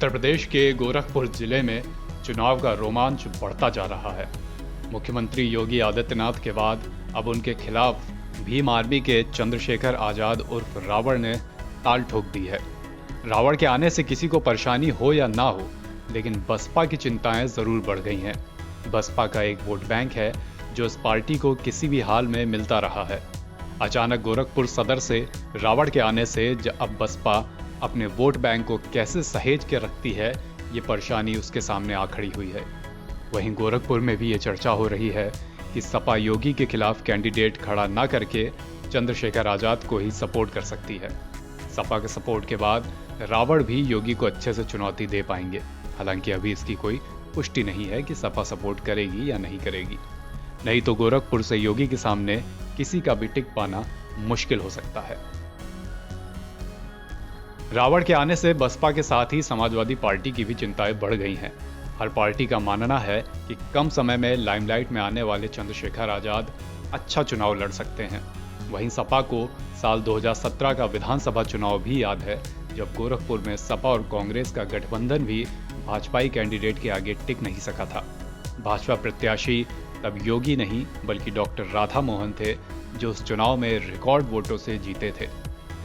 उत्तर प्रदेश के गोरखपुर जिले में चुनाव का रोमांच बढ़ता जा रहा है। मुख्यमंत्री योगी आदित्यनाथ के बाद अब उनके खिलाफ भीम आर्मी के चंद्रशेखर आजाद उर्फ रावण ने ताल ठोक दी है। रावण के आने से किसी को परेशानी हो या ना हो, लेकिन बसपा की चिंताएं जरूर बढ़ गई हैं। बसपा का एक वोट बैंक है जो इस पार्टी को किसी भी हाल में मिलता रहा है। अचानक गोरखपुर सदर से रावण के आने से अब बसपा अपने वोट बैंक को कैसे सहेज के रखती है, ये परेशानी उसके सामने आ खड़ी हुई है। वहीं गोरखपुर में भी ये चर्चा हो रही है कि सपा योगी के खिलाफ कैंडिडेट खड़ा न करके चंद्रशेखर आजाद को ही सपोर्ट कर सकती है। सपा के सपोर्ट के बाद रावण भी योगी को अच्छे से चुनौती दे पाएंगे। हालांकि अभी इसकी कोई पुष्टि नहीं है कि सपा सपोर्ट करेगी या नहीं करेगी। नहीं तो गोरखपुर से योगी के सामने किसी का भी टिक पाना मुश्किल हो सकता है। रावण के आने से बसपा के साथ ही समाजवादी पार्टी की भी चिंताएं बढ़ गई हैं। हर पार्टी का मानना है कि कम समय में लाइमलाइट में आने वाले चंद्रशेखर आजाद अच्छा चुनाव लड़ सकते हैं। वहीं सपा को साल 2017 का विधानसभा चुनाव भी याद है, जब गोरखपुर में सपा और कांग्रेस का गठबंधन भी भाजपाई कैंडिडेट के आगे टिक नहीं सका था। भाजपा प्रत्याशी तब योगी नहीं बल्कि डॉक्टर राधा मोहन थे, जो उस चुनाव में रिकॉर्ड वोटों से जीते थे।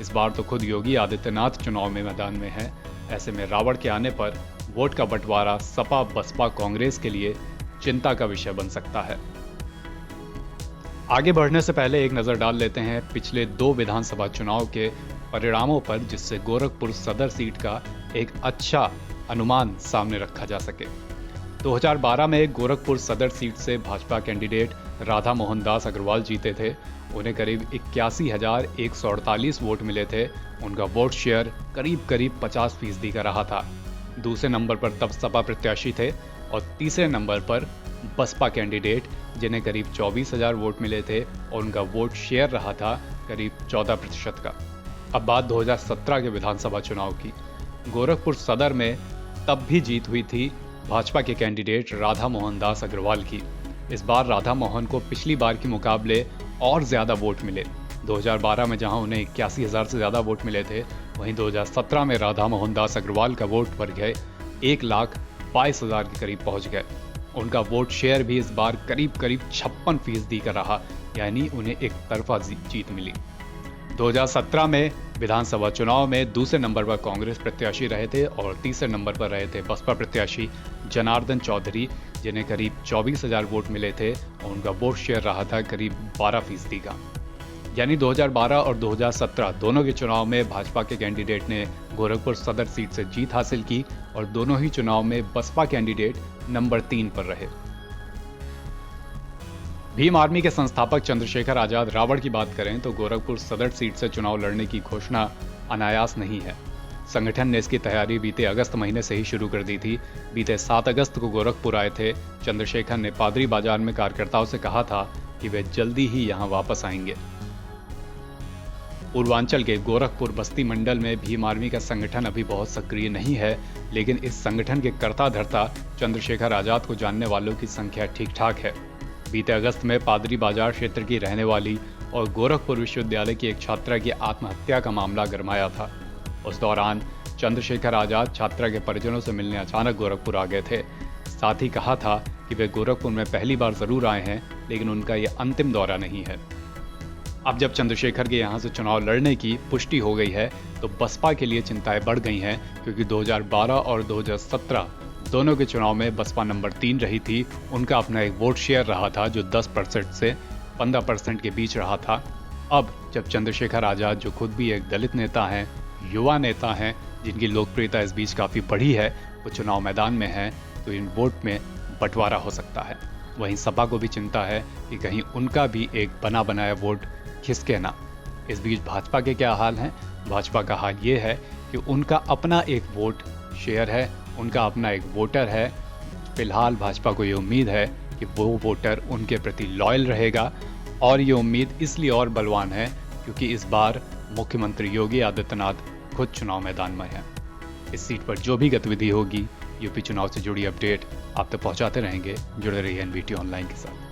इस बार तो खुद योगी आदित्यनाथ चुनाव में मैदान में है। ऐसे में रावण के आने पर वोट का बंटवारा सपा बसपा कांग्रेस के लिए चिंता का विषय बन सकता है। आगे बढ़ने से पहले एक नजर डाल लेते हैं पिछले 2 विधानसभा चुनाव के परिणामों पर, जिससे गोरखपुर सदर सीट का एक अच्छा अनुमान सामने रखा जा सके। 2012 में गोरखपुर सदर सीट से भाजपा कैंडिडेट राधा मोहन दास अग्रवाल जीते थे। उन्हें करीब 81,148 वोट मिले थे। उनका वोट शेयर करीब 50% का रहा था। दूसरे नंबर पर तब सपा प्रत्याशी थे और तीसरे नंबर पर बसपा कैंडिडेट, जिन्हें करीब 24,000 वोट मिले थे और उनका वोट शेयर रहा था करीब 14% का। अब बात 2017 के विधानसभा चुनाव की। गोरखपुर सदर में तब भी जीत हुई थी भाजपा के कैंडिडेट राधा मोहन दास अग्रवाल की। इस बार राधा मोहन को पिछली बार के मुकाबले और ज्यादा वोट मिले। 2012 में जहां उन्हें 81,000 से ज्यादा वोट मिले थे, वहीं 2017 में राधा मोहन दास अग्रवाल का वोट बढ़ गए 1,22,000 के करीब पहुंच गए। उनका वोट शेयर भी इस बार करीब 56% का रहा, यानी उन्हें एक तरफा जीत मिली। 2017 में विधानसभा चुनाव में दूसरे नंबर पर कांग्रेस प्रत्याशी रहे थे और तीसरे नंबर पर रहे थे बसपा प्रत्याशी जनार्दन चौधरी, जिन्हें करीब 24,000 वोट मिले थे और उनका वोट शेयर रहा था करीब 12% का। यानी 2012 और 2017 दोनों के चुनाव में भाजपा के कैंडिडेट ने गोरखपुर सदर सीट से जीत हासिल की और दोनों ही चुनाव में बसपा कैंडिडेट नंबर 3 पर रहे। भीम आर्मी के संस्थापक चंद्रशेखर आजाद रावण की बात करें तो गोरखपुर सदर सीट से चुनाव लड़ने की घोषणा अनायास नहीं है। संगठन ने इसकी तैयारी बीते अगस्त महीने से ही शुरू कर दी थी। बीते 7 अगस्त को गोरखपुर आए थे चंद्रशेखर ने पादरी बाजार में कार्यकर्ताओं से कहा था कि वे जल्दी ही यहां वापस आएंगे। पूर्वांचल के गोरखपुर बस्ती मंडल में भीम आर्मी का संगठन अभी बहुत सक्रिय नहीं है, लेकिन इस संगठन के कर्ता धर्ता चंद्रशेखर आजाद को जानने वालों की संख्या ठीक ठाक है। बीते अगस्त में पादरी बाजार क्षेत्र की रहने वाली और गोरखपुर विश्वविद्यालय की एक छात्रा की आत्महत्या का मामला गरमाया था। उस दौरान चंद्रशेखर आजाद छात्रा के परिजनों से मिलने अचानक गोरखपुर आ गए थे। साथ ही कहा था कि वे गोरखपुर में पहली बार जरूर आए हैं, लेकिन उनका यह अंतिम दौरा नहीं है। अब जब चंद्रशेखर के यहां से चुनाव लड़ने की पुष्टि हो गई है तो बसपा के लिए चिंताएं बढ़ गई हैं, क्योंकि 2012 और 2017 दोनों के चुनाव में बसपा नंबर 3 रही थी। उनका अपना एक वोट शेयर रहा था जो 10% से 15% के बीच रहा था। अब जब चंद्रशेखर आजाद, जो खुद भी एक दलित नेता हैं, युवा नेता हैं, जिनकी लोकप्रियता इस बीच काफ़ी बढ़ी है, वो चुनाव मैदान में हैं, तो इन वोट में बंटवारा हो सकता है। वहीं सपा को भी चिंता है कि कहीं उनका भी एक बना बनाया वोट खिसके ना। इस बीच भाजपा के क्या हाल हैं? भाजपा का हाल ये है कि उनका अपना एक वोट शेयर है, उनका अपना एक वोटर है। फिलहाल भाजपा को ये उम्मीद है कि वो वोटर उनके प्रति लॉयल रहेगा, और ये उम्मीद इसलिए और बलवान है क्योंकि इस बार मुख्यमंत्री योगी आदित्यनाथ खुद चुनाव मैदान में हैं। इस सीट पर जो भी गतिविधि होगी, यूपी चुनाव से जुड़ी अपडेट आप तक पहुंचाते रहेंगे। जुड़े रहिए एनवीटी ऑनलाइन के साथ।